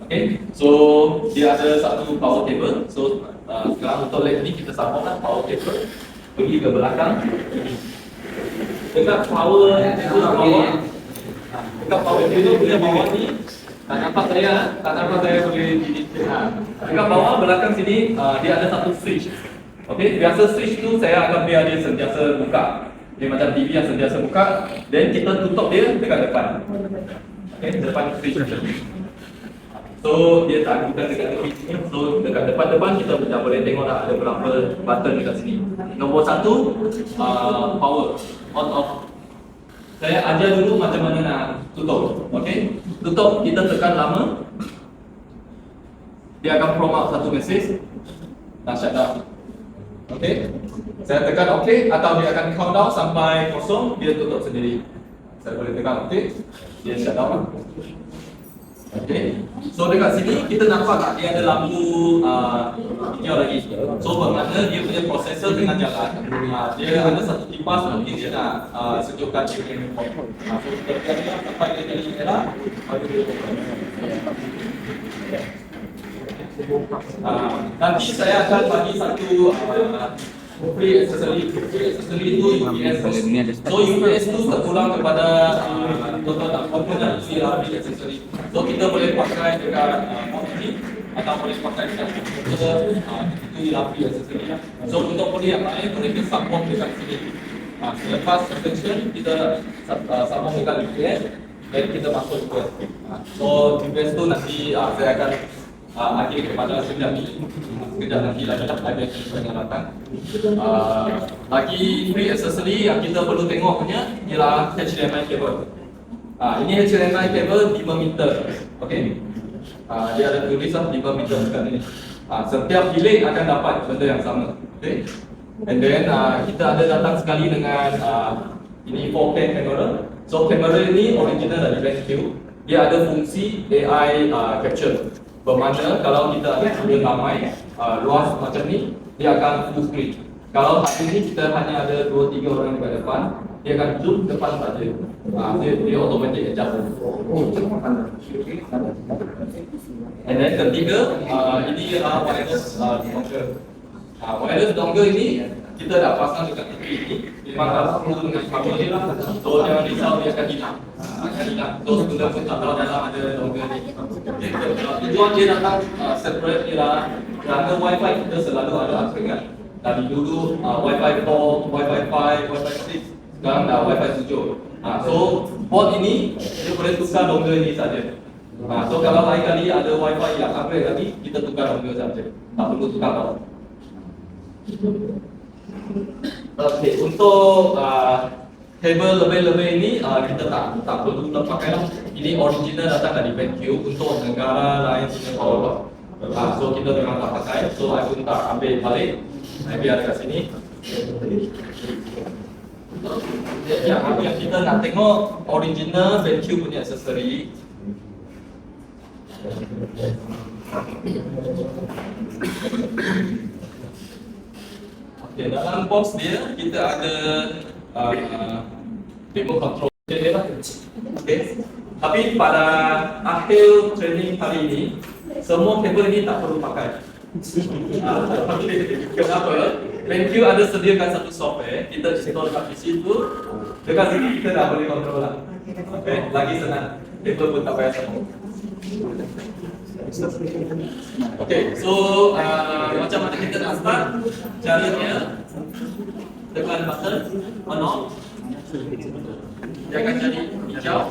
Okay, so dia ada satu power cable. So sekarang untuk lab ni kita sambunglah power cable pergi ke belakang. Dekat power cable bawah, dekat power cable punya bawah ni tak nampak saya boleh di dekat bawah belakang sini dia ada satu switch. Okay, biasa switch tu saya akan biar dia sentiasa buka. Dia macam TV yang sentiasa buka, dan kita tutup dia dekat depan. Okay, depan switch. So dia tak bukan dekat tepi sini. So dekat depan kita dah boleh tengok dah ada berapa button dekat sini. Nombor 1 power on off. Saya ajar dulu macam mana nak tutup. Okey. Tutup kita tekan lama. Dia akan prompt out satu message. Dah shut down. Okey. Saya tekan okey atau dia akan countdown sampai kosong, dia tutup sendiri. Saya boleh tekan okey. Dia shut down. Okay. So dekat sini kita nampak tak dia ada lampu hijau lagi. So bermakna dia punya prosesor tengah jalan. Dia ada satu kipas mungkin dia nak sejukkan dia punya report. So kita tekan sampai dia jadi merah, baru dia nanti saya akan bagi satu free accessory. Accessory itu UPS. So UPS itu terpulang kepada total komponen free accessory. So kita boleh pakai dekat ini atau boleh pakai dekat komputer, itu free accessory. So untuk poli yang lain boleh kita sambung dekat sini. Selepas extension kita sambung dekat UPS dan kita masuk UPS. So UPS itu nanti saya akan akhir kepada sekejap nanti lagi ada yang datang. Lagi free accessory yang kita perlu tengok punya ialah HDMI cable. Ini HDMI cable 5 meter. Okey. Dia ada tulis 5 meter dekat ni. Setiap bilik akan dapat benda yang sama. Okey. And then kita ada datang sekali dengan ini 4K camera. So kamera ini original dari BenQ. Dia ada fungsi AI capture. Bermakna kalau kita ada studio ramai luas macam ni, dia akan full screen. Kalau hari ni kita hanya ada 2-3 orang di depan, dia akan zoom depan saja. Dia automatic adjust. And then ketiga, ini ialah wireless dongle. Wireless dongle ini kita dah pasang dekat TV ini. Memang tak perlu dengan kabel ni lah. So jangan risau, dia akan hilang. So sebenarnya pun tak tahu dalam ada dongle ni. Tujuan dia datang separate ialah kerana Wi-Fi kita selalu ada upgrade. Dari dulu Wi-Fi 4, Wi-Fi 5, Wi-Fi 6, sekarang dah Wi-Fi 7. So port ini dia boleh tukar dongle ni saja. So kalau lain kali ada Wi-Fi yang upgrade lagi, kita tukar dongle saja. Tak perlu tukar port. Okey, untuk kabel lebih-lebih ini kita tak perlu pakai lah. Ini original datang dari BenQ untuk negara lain punya power block. So kita memang tak pakai. So I pun tak ambil balik. Saya biar dekat sini. Yang kita nak tengok original BenQ punya aksesori. Okay, dalam box dia kita ada remote control dia lah. Okay. Tapi pada akhir training hari ini, semua kabel ini tak perlu pakai. Kenapa? BenQ ada sediakan satu software, kita install kat PC tu, dekat sini kita dah boleh control lah. Okay, lagi senang. Kabel pun tak payah sambung. Okay, so macam mana kita nak start? Caranya tekan button on off. Dia akan jadi hijau.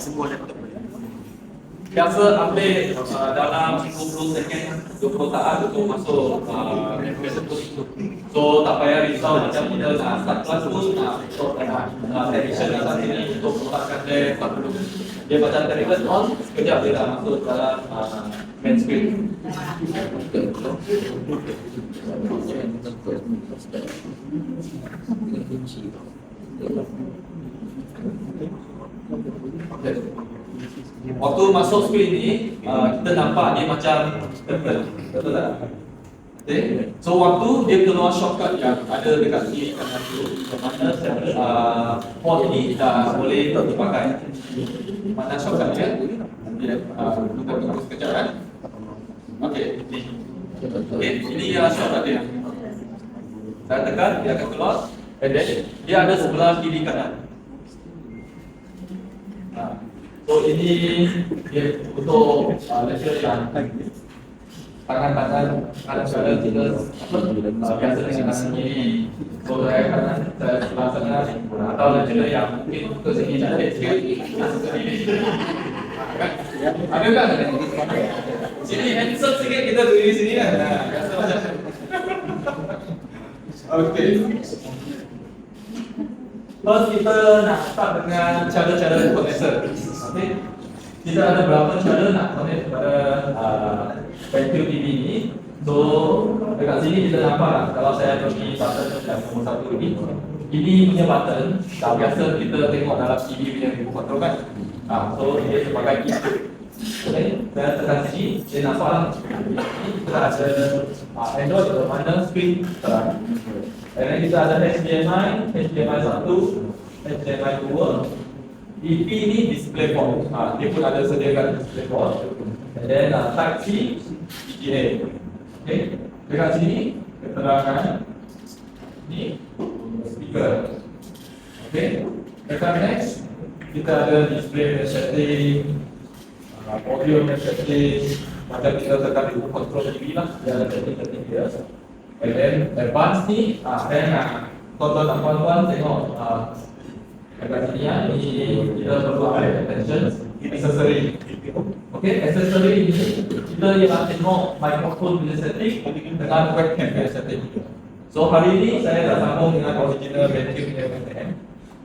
Biasa ambil dalam 20 second, 20 saat untuk masuk so tak payah risau macam kita nak start kelas pun untuk technician datang sini untuk letakkan dia 40. Dia macam terikut on, sekejap dia dah masuk dalam main screen. Okay. Waktu masuk screen ni, kita nampak dia macam turtle. Betul tak? Okay. So waktu dia keluar shortcut yang ada dekat kiri kanan tu, mana port ini dah boleh terpakai. Mana shortcut dia? Dia tunggu sekejap kan. Okey, ini. Okey, ini yang short tadi. Saya tekan, dia akan keluar. And then dia ada sebelah kiri kanan. So ini dia untuk lecture yang tangan-tangan kadang-kadang kita biasa dengan tangan kiri. So saya kanan, saya sebelah sana atau lecture yang mungkin ke sini cantik sikit, masuk ke sini. Ada kan? Sini handsome sikit kita berdiri sini kan. Biasa macam. Okey. First kita nak start dengan cara-cara connector. Okey. Kita ada berapa cara nak connect kepada vacuum TV ni. So dekat sini kita nampak lah, kalau saya pergi button yang nombor 1 ini punya button. Biasa kita tengok dalam TV punya remote control kan. So dia sebagai input. Okay, saya tekan sini, dia nampak lah. Ini kita ada Android atau mana screen terang. Dan kita ada HDMI, HDMI 1, HDMI 2. DP ni display port. Dia pun ada sediakan display port. And then Type C, VGA. Okay, dekat sini keterangan ni speaker. Okay, dekat next kita ada display setting, audio setting, macam kita tekan remote control TV lah, dia ada setting dia. And then advance ni, saya nak tonton tuan-tuan tengok dekat sini ya, ini kita perlu ada attention accessory. Okay, accessory ini kita yang tengok microphone punya setting dengan webcam punya setting. So hari ini saya dah sambung dengan original vacuum punya webcam.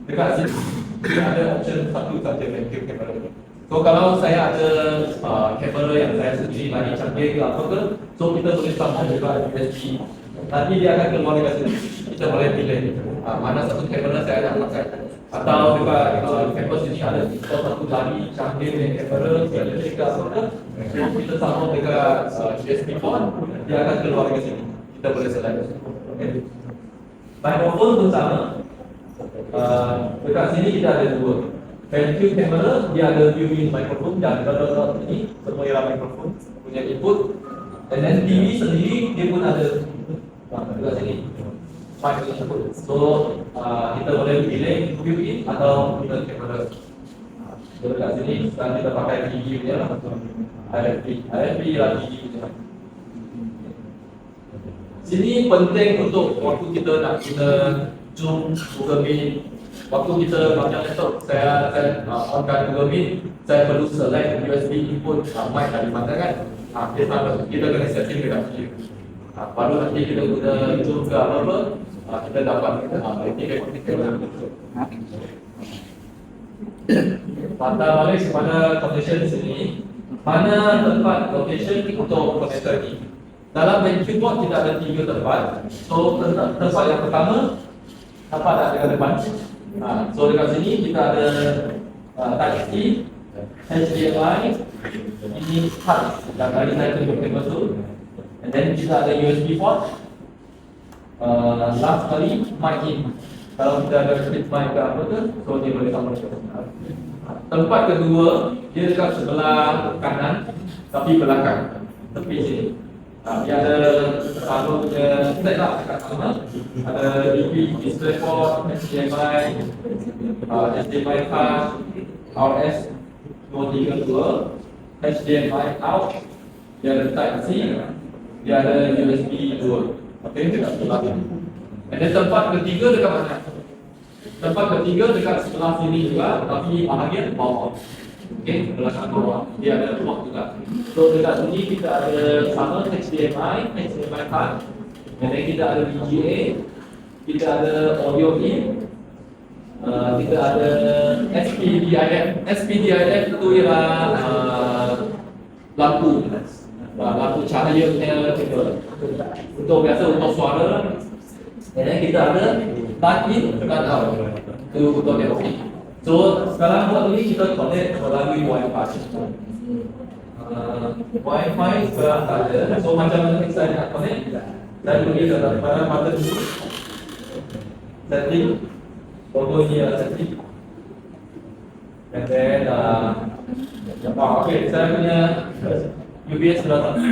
Dekat sini kita ada option satu saja vacuum camera. So kalau saya ada kamera yang saya sendiri lagi canggih ke apa ke, so kita boleh sambung juga USB. Nanti dia akan keluar dekat sini. Kita boleh pilih mana satu kamera saya nak pakai. Atau juga campus ini ada satu lagi canggih dengan kamera selfie ke apa ke, so kita sambung dekat USB port, dia akan keluar dekat sini. Kita boleh select. Okay. Microphone pun sama. Dekat sini kita ada dua. Vacuum camera dia ada built-in microphone dan kalau ini semua ialah microphone punya input. Dan then TV sendiri dia pun ada dekat sini mic input. So kita boleh pilih built-in atau built camera. So dekat sini sekarang kita pakai TV punya lah. IFP lah TV punya. Sini penting untuk waktu kita nak guna Zoom, Google Meet. Waktu kita macam laptop, saya onkan Google Meet, saya perlu select USB input mic dari mana kan. Kita kena setting dekat sini. Baru nanti kita guna Zoom ke apa-apa, kita dapat patah balik kepada connection sini. Mana tempat location untuk connector ni? Dalam vacuum board kita ada 3 tempat. So tempat yang pertama nampak tak dekat depan? So dekat sini kita ada Type C, HDMI, ini hub yang tadi saya tunjukkan tu. And then kita ada USB port. Last kali mic in. Kalau kita ada split mic ke apa tu, so dia boleh sambung ke sini. Tempat kedua dia dekat sebelah kanan tapi belakang tepi sini. Dia ada selalu punya set lah dekat sana. Ada DP, display port, HDMI, HDMI card, RS 232, HDMI out, dia ada Type C, dia ada USB 2. Okey, dekat sebelah sini. Dan tempat ketiga dekat mana? Tempat ketiga dekat sebelah sini juga, tapi bahagian bawah. Okey, belakang bawah. Dia ada port juga. So dekat sini kita ada sama HDMI, HDMI card. Dan kita ada VGA, kita ada audio in, kita ada SPDIF. SPDIF itu ialah lampu cahaya untuk biasa untuk suara. Dan kita ada plug in dan out itu untuk networking. So sekarang buat ini kita connect melalui Wi-Fi. Wi-Fi sekarang tak ada. So macam mana saya nak connect? Saya pergi ke dalam button ini, setting, logo ini adalah setting. And then okay, saya punya UBS sudah sampai.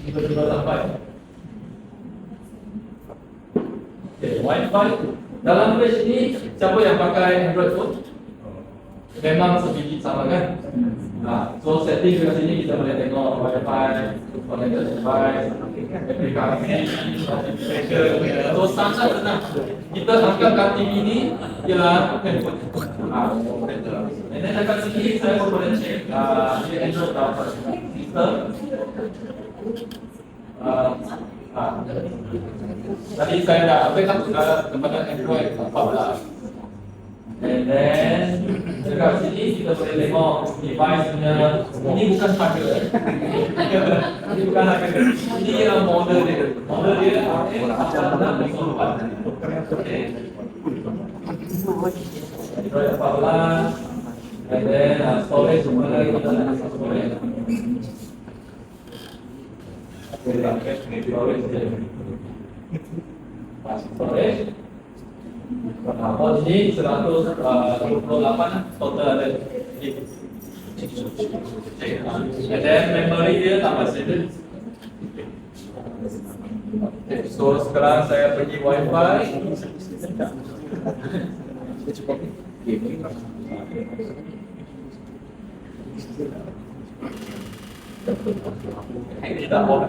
Kita sudah sampai. Okay, Wi-Fi. Dalam page ini, siapa yang pakai Android phone? Memang sebiji sama kan? So setting dekat sini kita boleh tengok Wi-Fi, connected device, aplikasi, notification. So sangat senang. Kita angkat TV ini ialah handphone. Dan dekat sini saya pun boleh check dia Android dapat sistem. Tadi saya dah update kepada Android 14. And then dekat sini kita boleh tengok device punya. Ini bukan hardware. Ini bukan hardware. Ini ialah model dia. Model dia RS4604. Okay. Android 14. And then storage semua lagi kita nak storage. Storage. Port ini 128 total ada. And then memory dia tambah sedikit. Okay, so sekarang saya pergi Wi-Fi. Kita mau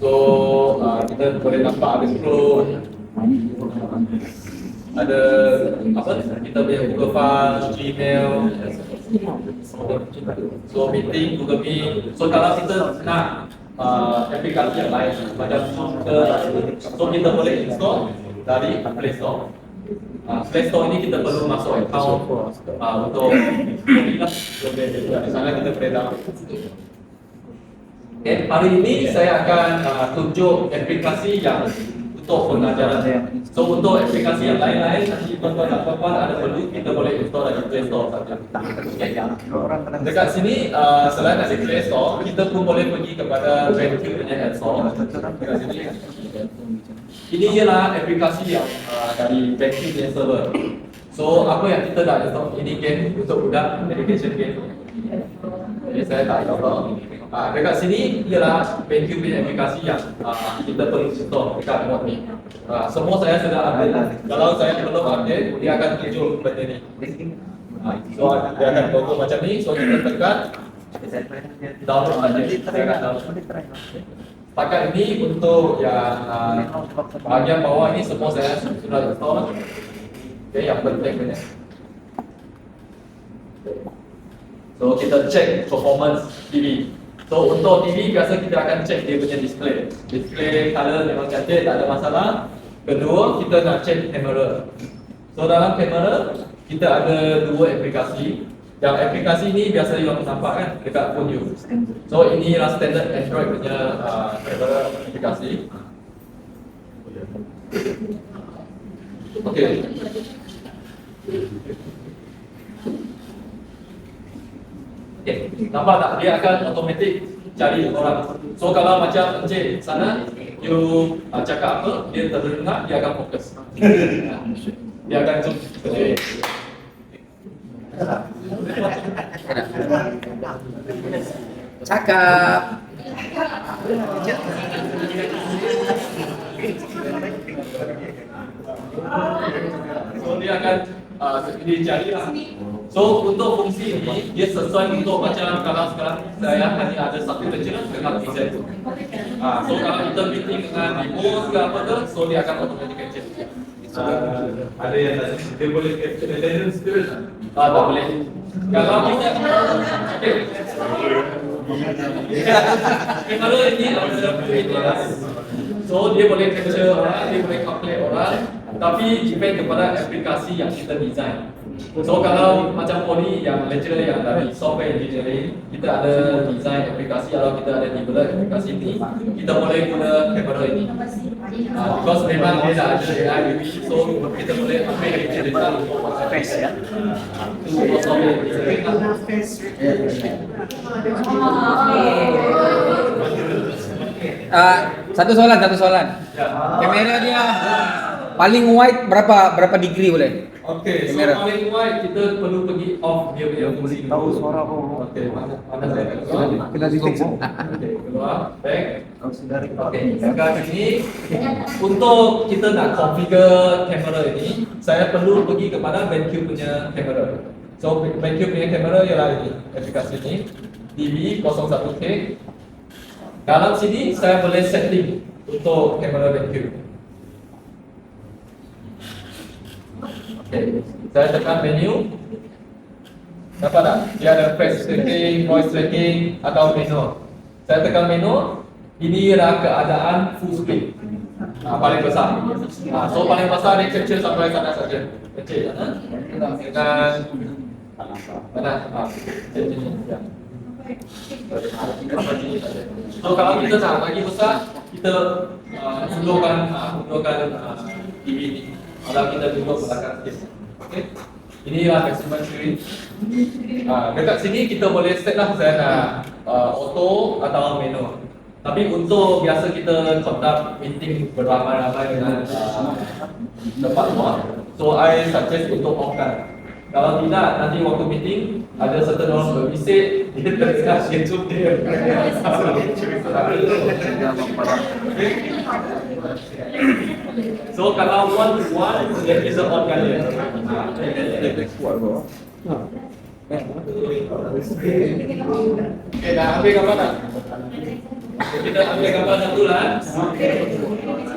so kita boleh nampak ada scroll, ada apa? Kita punya Google File, Gmail, so meeting, Google Meet. So kalau kita nak aplikasi yang lain macam so kita boleh install dari Play Store. Play Store ini kita perlu masuk account untuk di sana kita boleh download. Okay, hari ini saya akan tunjuk aplikasi yang untuk pengajaran. So untuk aplikasi yang lain-lain nanti tuan-tuan dan puan-puan ada perlu kita boleh install dari Play Store saja. Okay. Dekat sini selain dari Play Store kita pun boleh pergi kepada BenQ punya App Store. Dekat sini. Ini ialah aplikasi yang dari BenQ punya server. So apa yang kita dah install ini game untuk budak education game. Jadi saya tak tahu. Dekat sini ialah BenQ punya aplikasi yang kita perlu install dekat remote ni. Semua saya sudah update. Kalau saya belum update, dia akan muncul benda ni. So dia akan logo macam ni. So kita tekan download saja. Saya akan download. Setakat ini untuk yang bahagian bawah ni semua saya sudah install. Okay, yang penting punya. So kita check performance TV. So untuk TV biasa kita akan check dia punya display. Display color memang cantik, tak ada masalah. Kedua, kita nak check kamera. So dalam kamera kita ada dua aplikasi. Yang aplikasi ni biasa yang nampak kan dekat phone you. So ini adalah standard Android punya kamera aplikasi. Okay. Okay, nampak tak? Dia akan automatic cari orang. So kalau macam encik sana, you cakap apa, dia terdengar, dia akan fokus. Dia akan zoom. Okay. Cakap. So dia akan dia cari lah. So untuk fungsi ini dia sesuai untuk macam kalau sekarang saya hanya ada satu lecturer dengan present. So kalau kita meeting dengan demo ke apa tu, so dia akan automatic capture. Ada yang dia boleh capture attendance tu? Tak boleh. Kalau kita okey. Kalau ini ada so dia boleh capture orang, dia boleh calculate orang, tapi depend kepada aplikasi yang kita design. So kalau macam Poly yang lecturer yang dari software engineering, kita ada design aplikasi atau kita ada develop aplikasi ni, kita boleh guna kamera ini. Because memang dia dah ada AI, so kita boleh ambil cerita face ya. Itu software engineering lah. Satu soalan. Kamera dia paling wide berapa degree boleh? Okey, so paling wide kita perlu pergi off dia punya fungsi. Tahu suara aku. Okey, mana saya? Kena deteksi. Okey, keluar, back. Okey, sekarang ini untuk kita nak configure kamera ini, saya perlu pergi kepada BenQ punya kamera. So BenQ punya kamera ialah ini, aplikasi ini DB01K. Dalam sini saya boleh setting untuk kamera BenQ. Okay. Saya tekan menu. Nampak tak? Dia ada face tracking, voice tracking atau menu. Saya tekan menu. Ini adalah keadaan full screen. Paling besar. So paling besar dia capture sampai sana saja. Kecil. Dengan mana? Ya. So kalau kita nak lagi besar, kita undurkan TV ini. Kalau kita duduk belakang sikit. Okey. Inilah maximum screen. Dekat sini kita boleh set lah saya nak auto atau manual. Tapi untuk biasa kita conduct meeting beramai-ramai dengan tempat luar. So I suggest untuk off-kan. Kalau tidak, nanti waktu meeting ada certain orang berbisik, dia terdengar YouTube dia. So kalau one to one, dia bisa on kan dia. Okay, dah ambil gambar tak? Kita ambil gambar satu lah.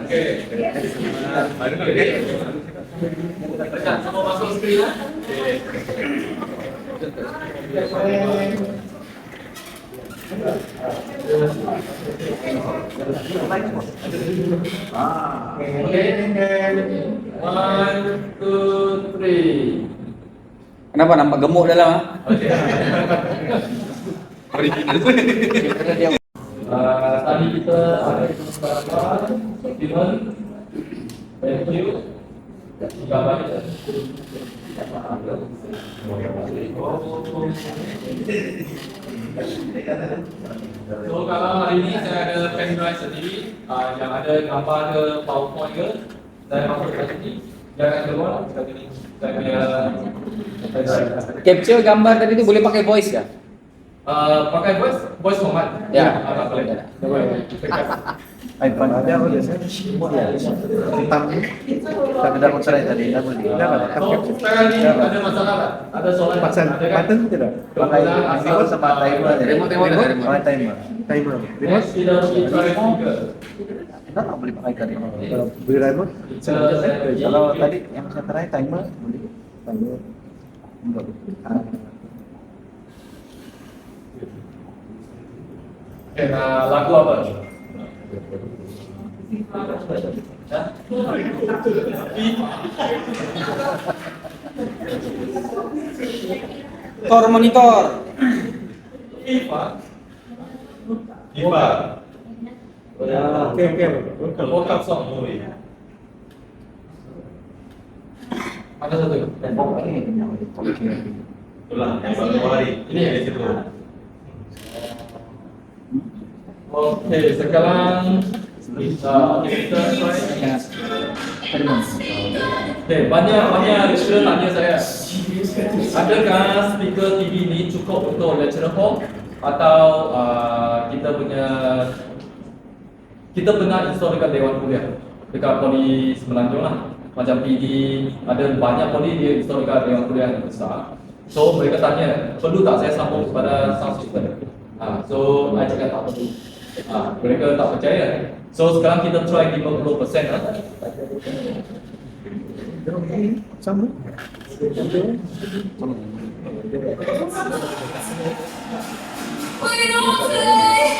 Okay. Tekan, semua masuk skrin lah. Okay. 1, 2, 3. Kenapa nampak gemuk dalam ah? Okay. Tadi kita ada beberapa document. Thank you. Gambar kita. So kalau hari ini saya ada pen drive sendiri yang ada gambar ke PowerPoint ke, saya masuk ke sini. Jangan keluar kat sini. Saya punya pen drive. Capture gambar tadi tu boleh pakai voice ke? Pakai voice command. Ya. Tak boleh. iPhone ada boleh saya. Tentang kita ada masalah tadi, dah boleh. Dah ada. So sekarang ni ada masalah tak? Ada soalan tak? Pasal Ada kan? button tidak? Pakai Remote sama timer. Remote Timer. Timer. Yes, tidak try speaker. Kita tak boleh pakai ke remote. Kalau beli remote, kalau tadi yang saya try timer boleh. Timer. Okay, lagu apa? Monitor. FIFA. Okay. World Cup song. Ada satu. Okay. Itulah yang baru hari. Ini yang di situ. Oke, sekarang kita try. Oke, banyak lecturer tanya saya, adakah speaker TV ini cukup untuk lecturer hall atau kita pernah install dekat Dewan Kuliah dekat Poli Semenanjung lah. Macam PD, ada banyak poli dia install dekat Dewan Kuliah yang besar. So mereka tanya, perlu tak saya sambung kepada sound system? So I cakap tak perlu. Mereka tak percaya. So sekarang kita try 50% lah. Sama. We don't play.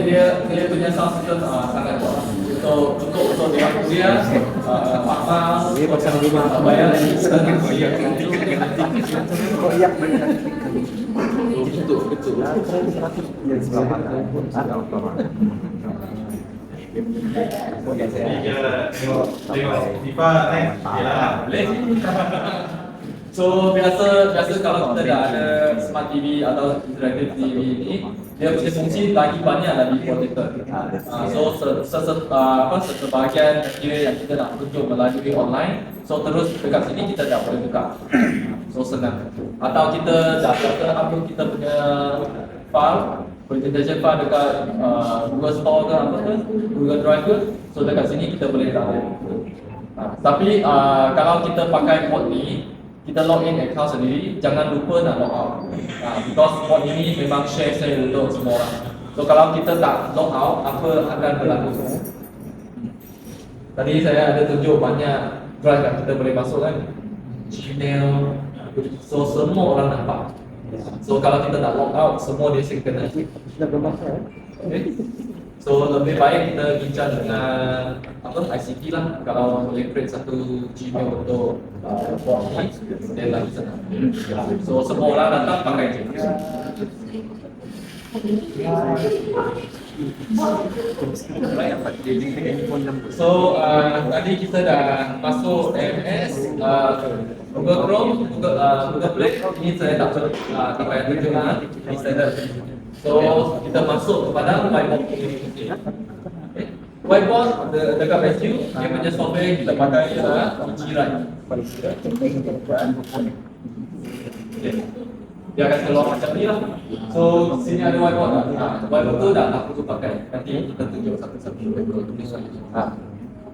dia punya sound system sangat kuat. So untuk dia Pakma Dia pasang rumah. bayar setengah bayar. Koyak benar. Betul. Ya sebelah mana? Tengok FIFA naik. Yalah. Boleh. So biasa kalau kita dah ada smart TV atau interactive TV ni, dia punya fungsi lagi banyak dari projector. So sebahagian dia yang kita nak tunjuk melalui online, so terus dekat sini kita dah boleh buka. So senang. Atau kita dah upload kita punya file, presentation file dekat Google Store ke apa ke, Google Drive ke, so dekat sini kita boleh download. Tapi kalau kita pakai mode ni, kita login account sendiri, jangan lupa nak log out. Because mode ini memang share untuk semua orang. So kalau kita tak log out, apa akan berlaku? Tadi saya ada tunjuk banyak drive yang kita boleh masuk kan, Gmail, so semua orang nampak. So kalau kita nak log out, semua dia kena. Okay. So lebih baik kita bincang dengan ICT lah. Kalau boleh create satu Gmail untuk form ni, dia lagi senang. So semua orang datang pakai Gmail. So tadi kita dah masuk MS, Google Chrome, Google Play. Ini saya tak payah tunjuk lah, ini standard. So kita masuk kepada whiteboard. Okay. Whiteboard dekat BSU, dia punya software kita pakai ialah Jira. Okay. Dia akan keluar macam ni lah. So sini ada whiteboard tak? Whiteboard tu dah tak perlu pakai. Nanti kita tunjuk satu-satu.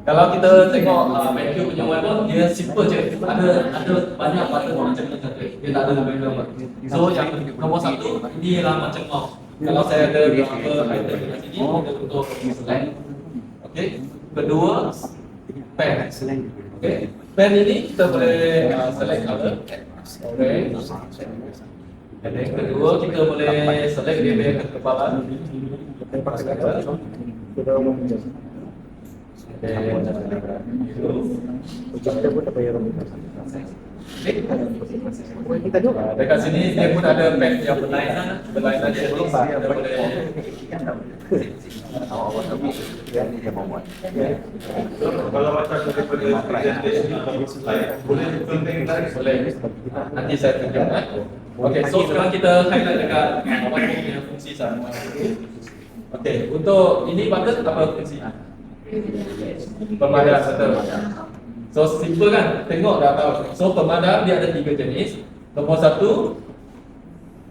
Kalau kita tengok BenQ punya whiteboard, dia simple je. Ada banyak button macam ni saja. Dia tak ada lebih-lebih. So yang nombor satu, ini ialah macam mouse. Kalau saya ada beberapa item di sini, kita untuk select. Okey. Kedua, pen. Okey. Pen ini kita boleh select color. Orange. Dan yang kedua, kita boleh select dia punya ketebalan. Kita juga. Dekat sini dia pun ada pen yang berlainan dia belum dia boleh. Kalau macam daripada presentation boleh penting lagi. Boleh. Nanti saya tunjukkan. Okey, so sekarang kita highlight dekat whiteboard punya fungsi sama. Okey, untuk ini button apa fungsi? Pemadam, betul. So simple kan? Tengok dah tahu. So pemadam dia ada 3 jenis. Nombor 1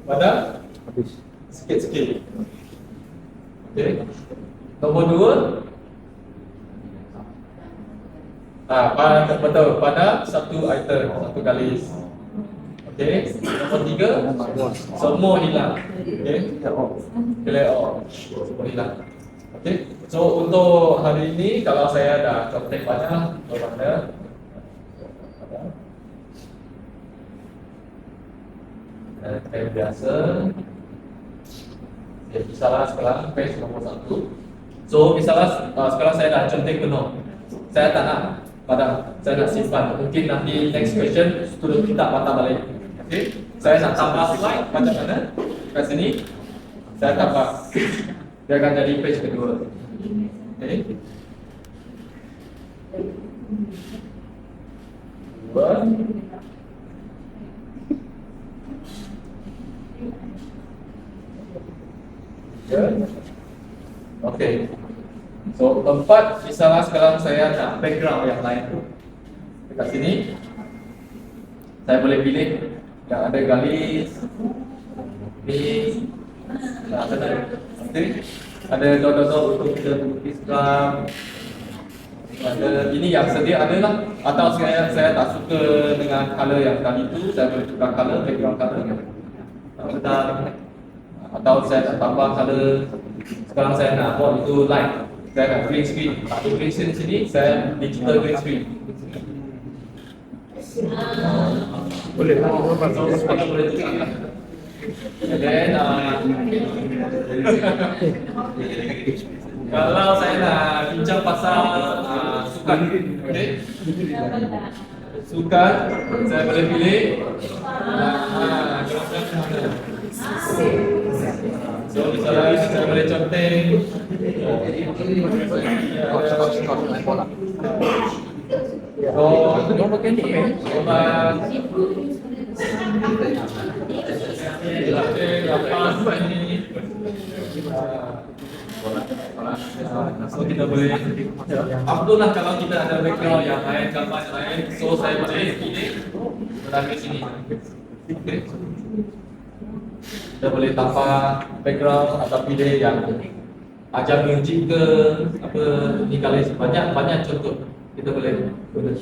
padam sikit-sikit. Okey. Nombor 2 betul, padam satu item, satu kali. Okey. Nombor 3 semua hilang. Okey. Clear all. Semua hilang. Okay. So untuk hari ini kalau saya dah contek banyak bermakna kayak biasa. Ya, misalnya sekarang page nombor 1. So misalnya sekarang saya dah contek penuh. Saya tak nak padam, saya nak simpan. Mungkin nanti next question student minta patah balik. Okay. Saya nak tambah slide macam mana? Kat sini saya tambah. Dia akan jadi page kedua. Okay. Okay. So 4, misalnya sekarang saya nak background yang lain. Dekat sini saya boleh pilih yang ada garis, ada dot-dot untuk kita tuliskan. Ada ini yang sedia ada lah. Atau saya tak suka dengan color yang tadi tu, saya boleh tukar color, background color. Atau saya nak tambah color. Sekarang saya nak buat itu light. Saya nak green screen. Atau green screen sini saya digital green screen. Boleh lah, boleh tukar. And then kalau saya nak bincang pasal sukan, okay? Sukan saya boleh pilih. So misalnya saya boleh conteng. So kita boleh upload lah kalau kita ada background yang lain, gambar yang lain. So saya boleh pilih dari sini. Okay. Kita boleh tambah background atau pilih yang ajar music ke apa ni, kalau banyak contoh kita boleh guna.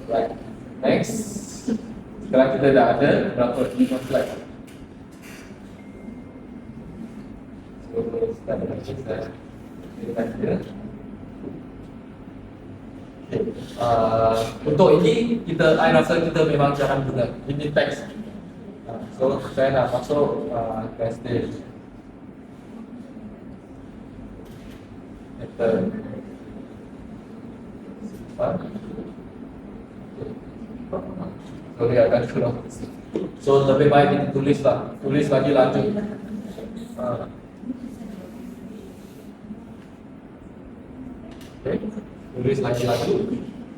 Right. Next. Sekarang kita dah ada berapa 5 slide. So kita dah kita untuk ini saya rasa kita memang jarang guna ini teks. So saya nak masuk teks dia. Enter. So dia akan keluar. So lebih baik kita tulis lagi lanjut. Okay. Tulis lagi lanjut.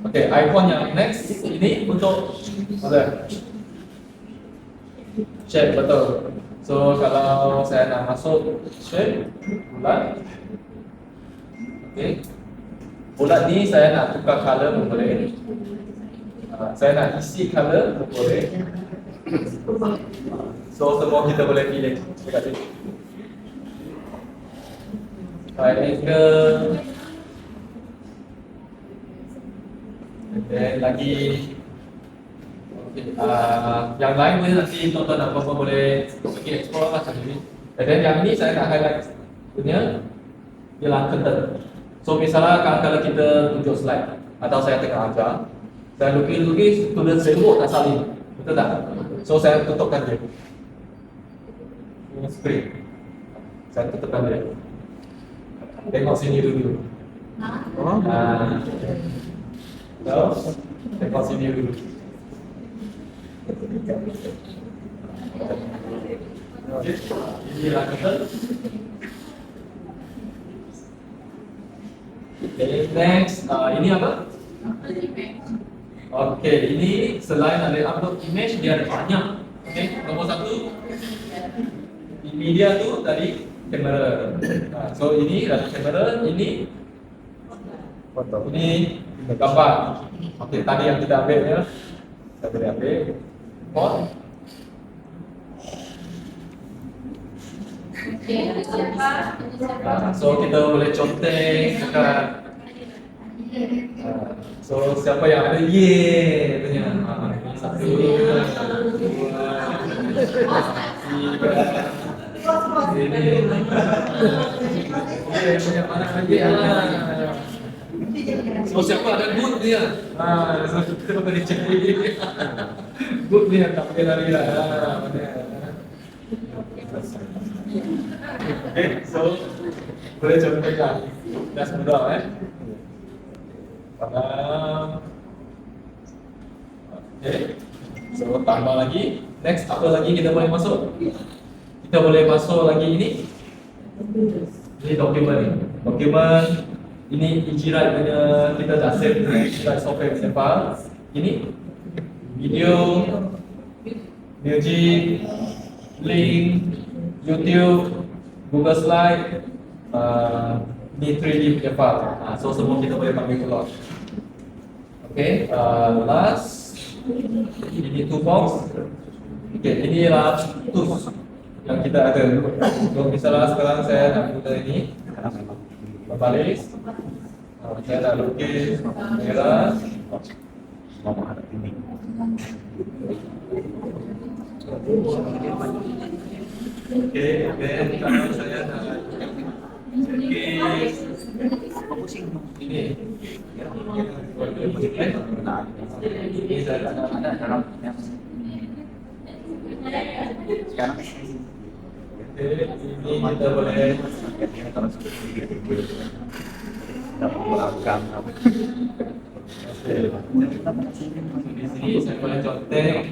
Okay, icon yang next ini untuk ada shape, betul. So kalau saya nak masuk shape bulat, okay, bulat ni saya nak tukar color pun boleh. Saya nak isi color pun boleh. So semua kita boleh pilih dekat sini. Triangle. Dan lagi yang lain boleh nanti tonton apa-apa boleh pergi explore lah sendiri. Dan yang ini saya nak highlight punya ialah curtain. So misalnya kalau kita tunjuk slide atau saya tengah ajar, saya lukis tulis semua tak saling, betul tak? So saya tutupkan dia. Ini screen. Saya tutupkan dia. Tengok sini dulu. So, tengok sini dulu. Inilah kita. Okay, next. Ini apa? Okay, ini selain ada upload image, dia ada banyak. Okay, nomor satu. Media tu tadi kamera. So ini ada kamera, ini foto. Ini gambar. Okey, tadi yang kita ambil ya. Kita boleh ambil pot. So kita boleh conteng dekat. So siapa yang ada ye punya. Satu, dua, tiga. Ini. Okey, punya mana lagi? So siapa ada good dia? So kita boleh cek lagi. Good dia tak pakai lari lah. Okay, so boleh coba kan? Dah mudah Okay, so tambah lagi. Next apa lagi kita boleh masuk? Kita boleh masuk lagi ini. Ini dokumen. Dokumen ini Ijirat punya, kita dah save dengan software punya file. Ini video, music, link, YouTube, Google Slide, ni 3D punya file. So semua kita boleh panggil keluar. Okay, last ini toolbox. Okay, ini ialah tools yang kita ada. So misalnya sekarang saya nak guna ini, balik. Saya nak lukis merah. Okay, kalau saya nak lukis pusing. Ini. Nah, Ini saya ada dalam yang sekarang ini kita boleh kalau seperti dapat belakang di sini saya boleh contek.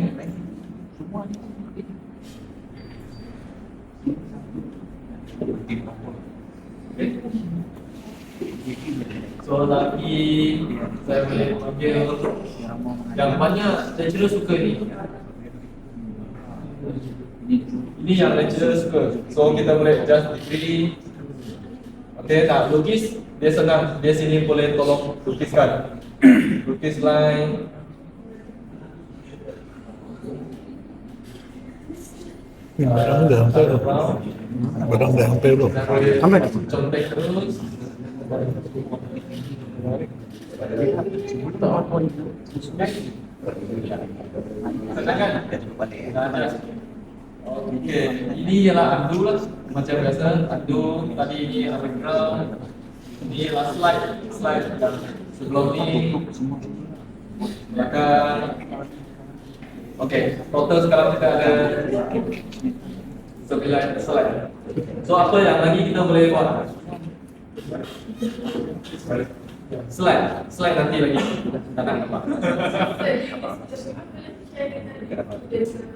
So lagi saya boleh ambil gambarnya lecturer suka ni. Ini yang lecturer suka. So kita boleh adjust degree. Okay, nak lukis dia senang. Dia sini boleh tolong lukiskan. Lukis line. Barang dah hampir tu. Barang dah hampir tu. Sampai contek terus. Senang kan? Okey, ini ialah undo lah macam biasa. Undo tadi ini background. Ini ialah slide sebelum ni belakang. Okey, total sekarang kita ada 9 slide. So apa yang lagi kita boleh buat? Slide nanti lagi. Datang nampak.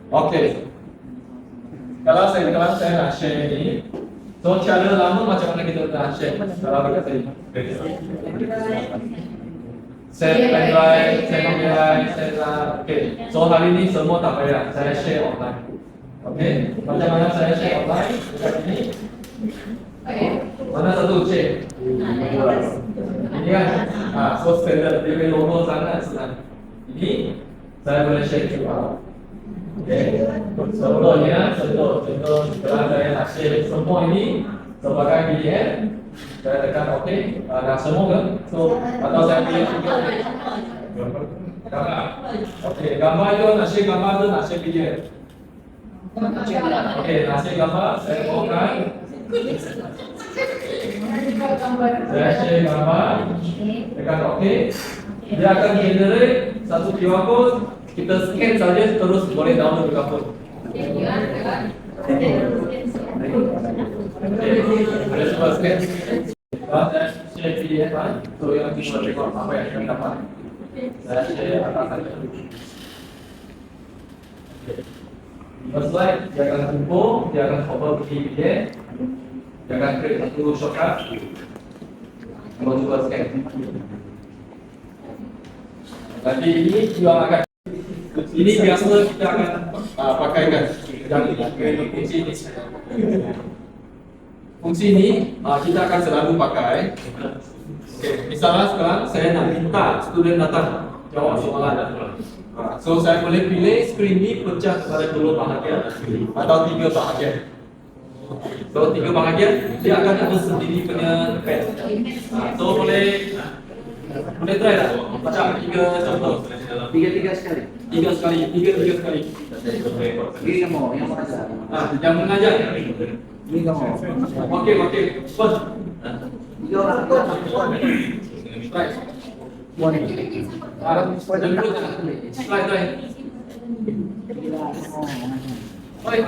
Okey. Kalau saya nak share ni, so cara lama macam mana kita nak share? Kalau kita tadi. Share pendrive, share pendrive, share lah. Okay. So hari ni semua tak payah. Saya share online. Okay. Macam mana saya share online? Dekat sini. Mana satu share? Ini kan? So standard. Dia punya logo sangat senang. Ini saya boleh share QR. Okay. Contohnya, contoh setelah saya nak share semua ini sebagai PDF, saya tekan OK. Dah semua ke? So atau saya pilih gambar. Okay, gambar itu nak share gambar tu nak share PDF. Okay, nak share gambar saya bawakan. Saya share gambar, tekan OK. Dia akan generate satu QR code. Kita scan saja terus boleh download juga pun. Boleh cuba scan. Saya share PDF kan. So yang kita tengok apa yang kami dapat. Saya share atas saja. First slide, dia akan kumpul, dia akan cover pergi PDF. Dia akan create satu shortcut. Kalau cuba scan. Nanti ini juga akan ini biasa kita akan pakaikan dan fungsi ini. Fungsi ini kita akan selalu pakai. Okay, misalnya sekarang saya nak minta student datang jawab soalan. So saya boleh pilih skrin ini pecah kepada 2 bahagian atau 3 bahagian. So 3 bahagian dia akan ada sendiri punya pad. So boleh try tak? Macam 3 contoh. 3 sekali. 3 sekali. Ini yang mau ajar. Yang mengajar. Ini yang mau. Okey. First. 3 orang. Right. One. Slide. Oi.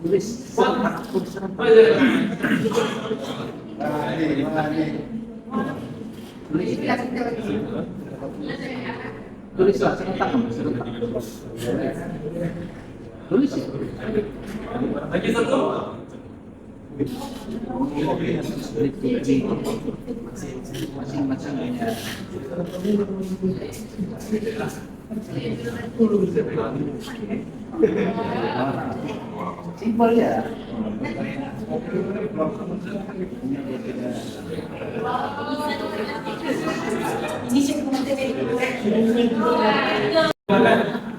Tulis. Tulislah serentak. Tulis. Lagi satu. Masing-masing. Simpel ya.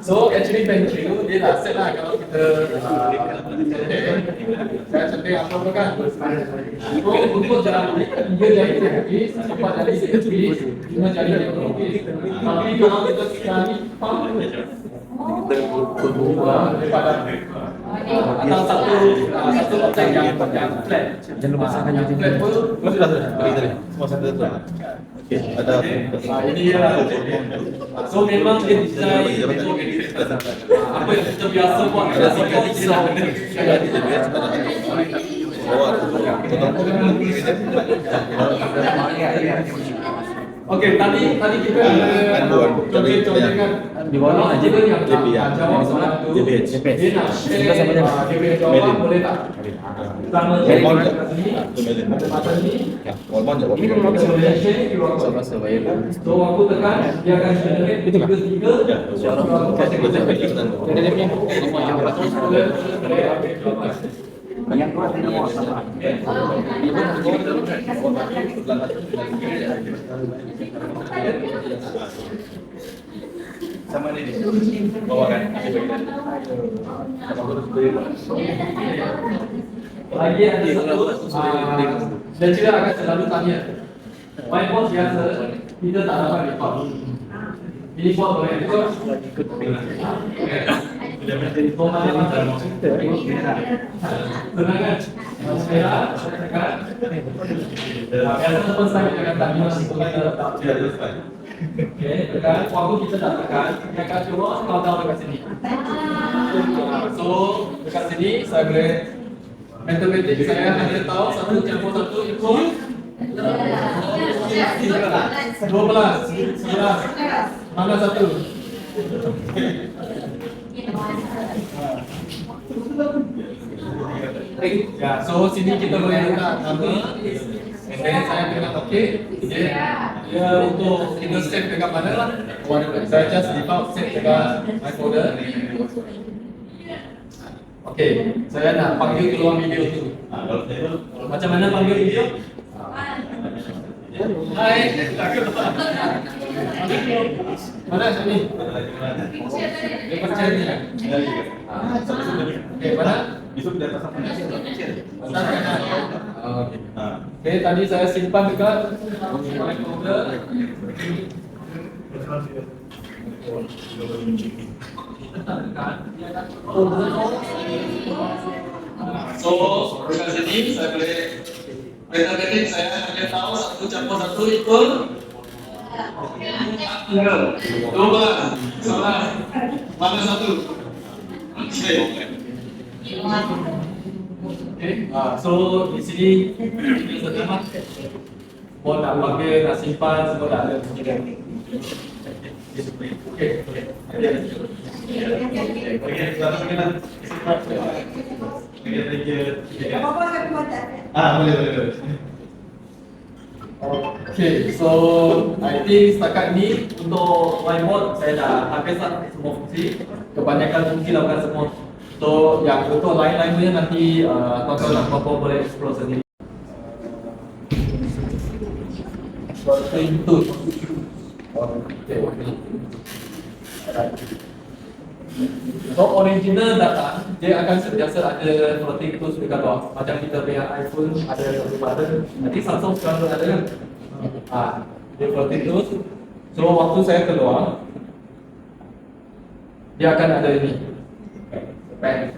So actually bench itu dia dah set lah kalau kita saya centang apa kan untuk jalan ini 3 jari lukis, 4 jari lukis, 5 jari lukis. Tapi kalau kita sekali kita berbual atau satu objek yang flat. jangan lupa sana yang flat pun Sudah beri tadi. Semua satu tu. Okey, ada ini dia. So memang dia design apa yang kita biasa buat adalah Okey, tadi kita ada contoh-contohkan di bawah aja yang jawab soalan tu. Dia nak share dia punya jawapan boleh tak? Sama dia kat sini. Ada masa ni. Ini kalau kita boleh share QR code. So aku tekan dia akan generate tiga-tiga. yang keluar tidak mau sama. sama ni. Bawakan. Lagi ada satu, dan juga akan selalu tanya. Whiteboard biasa kita tak dapat record. Ini buat boleh record. Tenang kan? Saya tekan. Biasa pun saya akan tanya untuk kita tak. Okay, tekan. Waktu kita tak tekan, dia akan cuba scroll down dekat sini. So dekat sini saya boleh matematik saya hanya tahu 1 campur 1 ikut 12, 11. Mana satu? Ya, so sini kita boleh letak nama. And then saya tekan OK. Dia untuk kita save dekat mana lah. Saya just default save dekat my folder. Okey, saya nak panggil keluar video tu. Macam mana panggil video? Hai, mana sini? Dia pencet ni. Okey, mana? Besok di atas apa? Okey, tadi saya simpan dekat my folder. So, dekat sini saya boleh matematik saya hanya tahu 1 campur 1 equal 12, 11. Mana satu? Okey. So di sini kita terima. Mau nak panggil, nak simpan, semua dah ada. Boleh. Okay, so I think setakat ni untuk whiteboard saya dah habis lah semua fungsi. Kebanyakan fungsi lakukan semua. So yang untuk lain-lainnya nanti tuan-tuan dan puan-puan boleh explore sendiri. Input. Okay. So original data dia akan sentiasa ada floating tools dekat bawah. Macam kita punya iPhone ada satu button. Nanti Samsung sekarang pun ada kan? Dia floating tools. So waktu saya keluar, dia akan ada ini. Pen.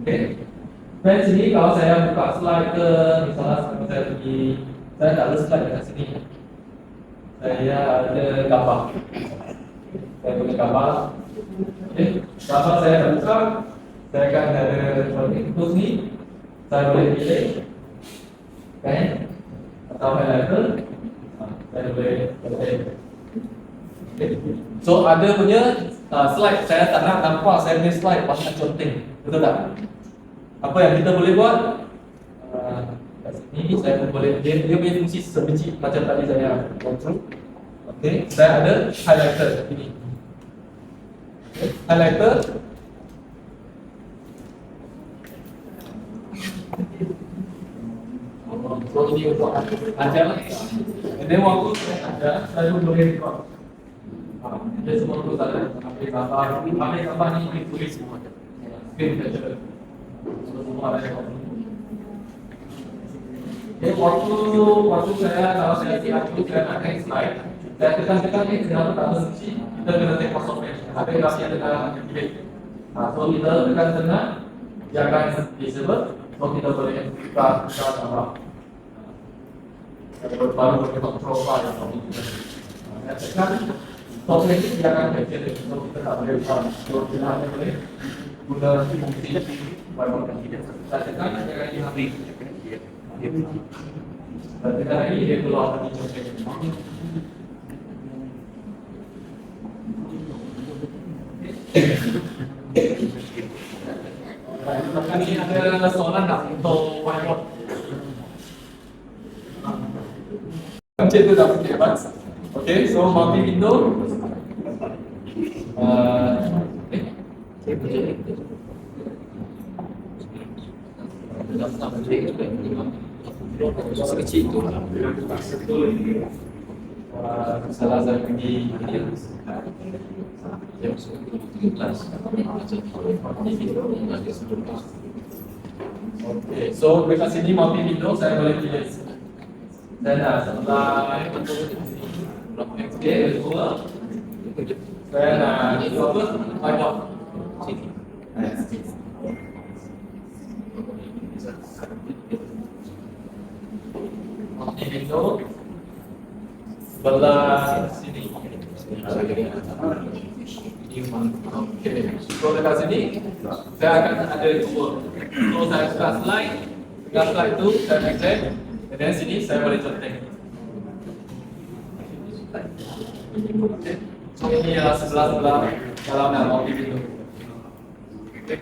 Okay. Pen sini kalau saya buka slide ke, misalnya saya pergi, saya tak ada slide dekat sini. Saya ada gambar. Saya punya gambar. Okay. Gambar saya dah buka, saya akan ada floating tools ni. Saya boleh pilih pen atau highlighter. Saya boleh pilih. Okay. So ada punya slide, saya tak nak nampak saya punya slide pasal conteng. Betul tak? Apa yang kita boleh buat? Kat sini saya pun boleh, dia punya fungsi sebiji macam tadi saya go through. Okay, saya ada highlighter ini. Okay. Highlighter. So ini untuk ajar. And then waktu saya ajar, saya pun boleh record. Dia semua tu tak ada ambil gambar ni tulis semua. Screen capture. So semua ada record. Okay, waktu saya kalau saya siap tu saya nak next slide. Saya tekan-tekan ni kenapa tak berhenti? Kita kena tengok software. Ada graf yang tengah activate. So kita tekan tengah, dia akan disable. So kita boleh buka gambar. Baru boleh control file yang kami tekan. Software ini dia akan capture. So kita tak boleh buka. So kita hanya boleh guna fungsi whiteboard yang kita tekan, dia akan dihapus. Tekan lagi, dia keluar dari software. Kali ini ada soalan tak untuk whiteboard? Macam itu dah putih hebat. Okay, so multi window. Sekecil itu. Salah saya pergi okay, so dekat sini multi window saya boleh pilih. Saya dah sebelah okay, kedua saya nak cover whiteboard sini. Multi window sebelah sini. Okay, so dekat sini saya akan ada dua. So saya buka slide, dengan slide itu saya extend, dan dari sini saya boleh contek. Okay. So ini adalah sebelah-sebelah dalam multi window. Okay.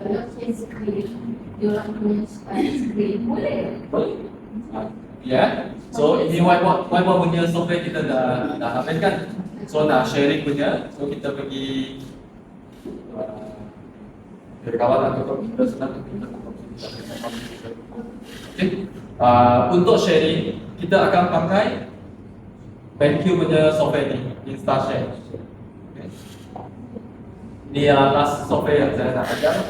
Kalau saya screen, diorang punya screen boleh? Boleh. Ya. So ini whiteboard punya software kita dah habiskan. So nak sharing punya, so kita pergi dari kawan atau kita senang kita. Okay. Untuk sharing kita akan pakai BenQ punya software ni, InstaShare. Ini atas software yang saya nak ajar.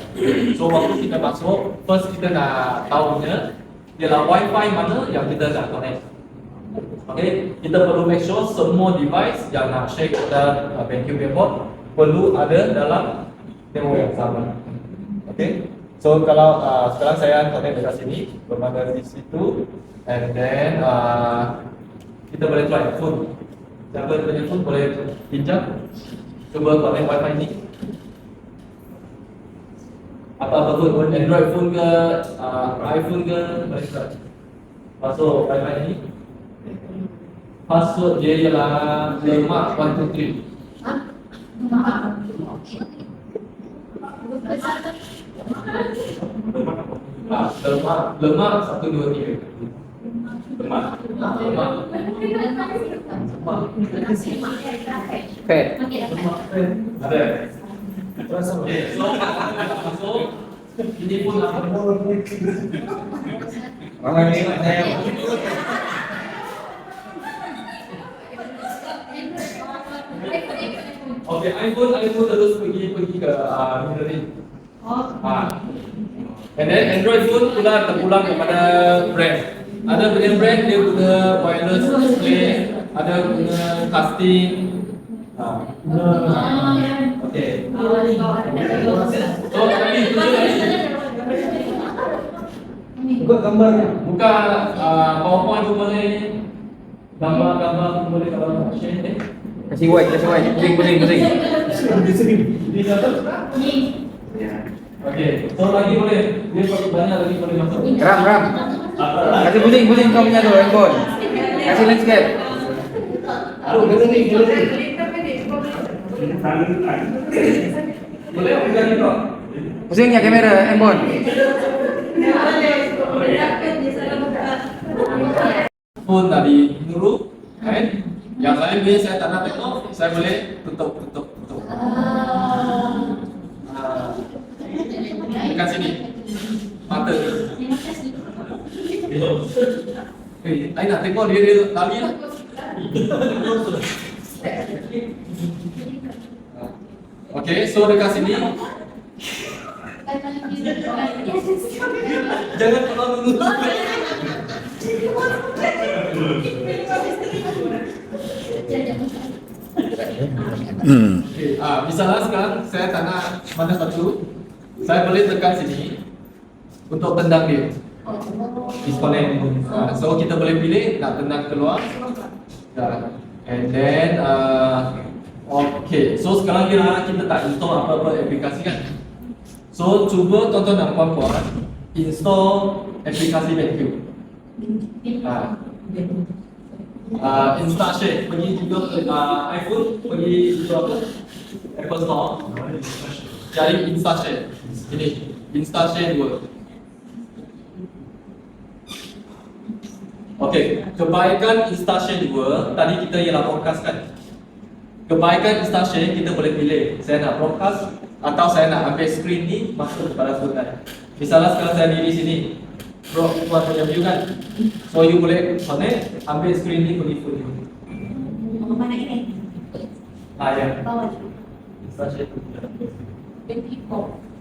So waktu kita masuk, first kita nak tahunya ialah Wi-Fi mana yang kita nak connect. Okay, kita perlu make sure semua device yang nak share kepada BenQ Board perlu ada dalam network yang sama. Okay, so kalau sekarang saya connect dekat sini, bermula di situ, and then kita boleh try phone. Siapa yang punya phone boleh pinjam, cuba connect Wi-Fi ni. Apa-apa pun, Android phone ke, iPhone ke, boleh try. Masuk Wi-Fi ni. Password dia ialah lemak 123. Lemak 123. Lemak. Fat. Ada. Okay, so masuk. Ini pun Orang ni saya okay, iPhone terus pergi ke mirroring. And then Android phone pula terpulang kepada brand. Ada brand dia guna wireless display, ada guna casting. Okay. So tadi buka gambarnya. Buka PowerPoint pun boleh. Gambar-gambar pun boleh kalau nak share. kasih white. Pusing. Ini satu. Okey, so lagi boleh. Dia banyak lagi boleh masuk. Ram. Kasih pusing kau punya tu handphone. Kasih landscape. Boleh bukan itu? Pusingnya kamera handphone. Phone tadi dulu, kan? Yang lain bila saya tak nak tengok, saya boleh tutup. Dekat sini, mata. Saya nak tengok dia lari lah. Okay, so dekat sini Jangan yes. Jangan keluar dulu. Okay, misalnya sekarang saya tanya mana satu, saya boleh tekan sini untuk tendang dia. Disconnect. So kita boleh pilih nak tendang keluar. And then okay, so sekarang kita tak install apa-apa aplikasi kan. So cuba tonton dan puan-puan install aplikasi vacuum. InstaShare, pergi juga iPhone, pergi juga apa? Apple Store. Cari InstaShare. Ini InstaShare 2. Okey, kebaikan InstaShare 2 tadi kita ialah broadcast kan. Kebaikan InstaShare kita boleh pilih. Saya nak broadcast atau saya nak ambil screen ni masuk kepada sultan. Misalnya sekarang saya diri sini. Bro, buat punya view kan. So you boleh connect, ambil screen ni pergi full view. Mana ini? Ya. Bawah. InstaShare 2. 24.